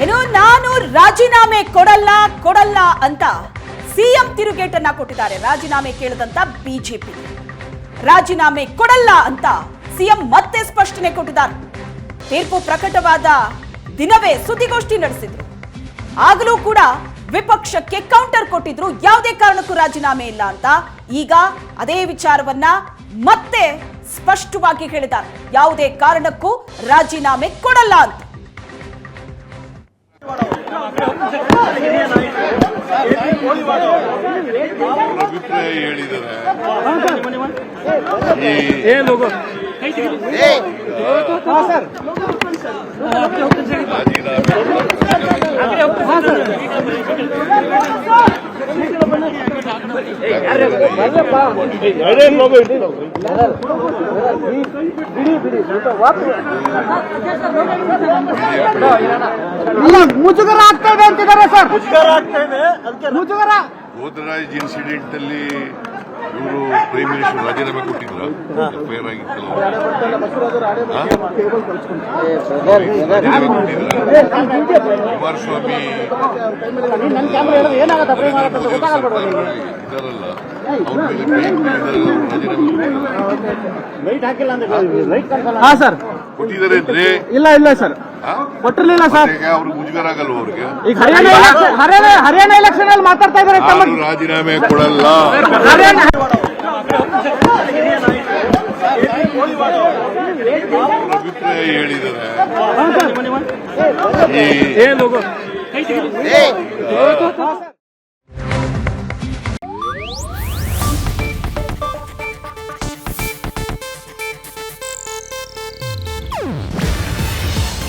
ಏನು ನಾನು ರಾಜೀನಾಮೆ ಕೊಡಲ್ಲ ಅಂತ ಸಿಎಂ ತಿರುಗೇಟನ್ನ ಕೊಟ್ಟಿದ್ದಾರೆ. ರಾಜೀನಾಮೆ ಕೇಳದಂತ ಬಿಜೆಪಿ ರಾಜೀನಾಮೆ ಕೊಡಲ್ಲ ಅಂತ ಸಿಎಂ ಮತ್ತೆ ಸ್ಪಷ್ಟನೆ ಕೊಟ್ಟಿದ್ದಾರೆ. ತೀರ್ಪು ಪ್ರಕಟವಾದ ದಿನವೇ ಸುದ್ದಿಗೋಷ್ಠಿ ನಡೆಸಿದ್ರು. ಆಗಲೂ ಕೂಡ ವಿಪಕ್ಷಕ್ಕೆ ಕೌಂಟರ್ ಕೊಟ್ಟಿದ್ರು, ಯಾವುದೇ ಕಾರಣಕ್ಕೂ ರಾಜೀನಾಮೆ ಇಲ್ಲ ಅಂತ. ಈಗ ಅದೇ ವಿಚಾರವನ್ನ ಮತ್ತೆ ಸ್ಪಷ್ಟವಾಗಿ ಹೇಳಿದ್ದಾರೆ, ಯಾವುದೇ ಕಾರಣಕ್ಕೂ ರಾಜೀನಾಮೆ ಕೊಡಲ್ಲ ಅಂತ. ಅಭಿಪ್ರಾಯ ಹೇಳಿದ್ದಾರೆ. ಮುಜುಗರ ಆಗ್ತಾ ಇದೆ ಅಂತಿದ್ದಾರೆ ಸರ್. ಮುಜುಗರ ಗೋದರಾಜ್ ಇನ್ಸಿಡೆಂಟ್ ಅಲ್ಲಿ ಇವರು ಪ್ರೈಮ್ ಮಿನಿಸ್ಟರ್ ರಾಜೀನಾಮೆ ಕೊಟ್ಟಿದ್ರ ಫೇರ್ ಆಗಿತ್ತಲ್ಲ, ರಾಜೀನಾಮೆ ಕೊಟ್ಟಿದ್ರ. ಕುಮಾರಸ್ವಾಮಿ ಇದಾರಲ್ಲ, ಅವ್ರ ಹಾ ಸರ್ ಕೊಟ್ಟಿದ್ದಾರೆ ಅಂದ್ರೆ ಇಲ್ಲ ಸರ್ ಕೊಟ್ಟಿರ್ಲಿಲ್ಲ ಸರ್. ಅವ್ರಿಗೆ ಮುಜುಗರ ಆಗಲ್ವ ಅವ್ರಿಗೆ? ಈಗ ಹರಿಯಾಣ ಎಲೆಕ್ಷನ್ ಅಲ್ಲಿ ಮಾತಾಡ್ತಾ ಇದ್ದಾರೆ. ಯಾರು ರಾಜೀನಾಮೆ ಕೊಡಲ್ಲ. ಅಭಿಪ್ರಾಯ ಹೇಳಿದ್ದಾರೆ.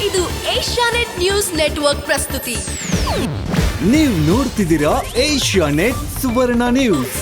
ಇದು ಏಷ್ಯಾನೆಟ್ ನ್ಯೂಸ್ ನೆಟ್ವರ್ಕ್ ಪ್ರಸ್ತುತಿ. ನೀವು ನೋಡ್ತಿದ್ದೀರಾ ಏಷ್ಯಾನೆಟ್ ಸುವರ್ಣ ನ್ಯೂಸ್.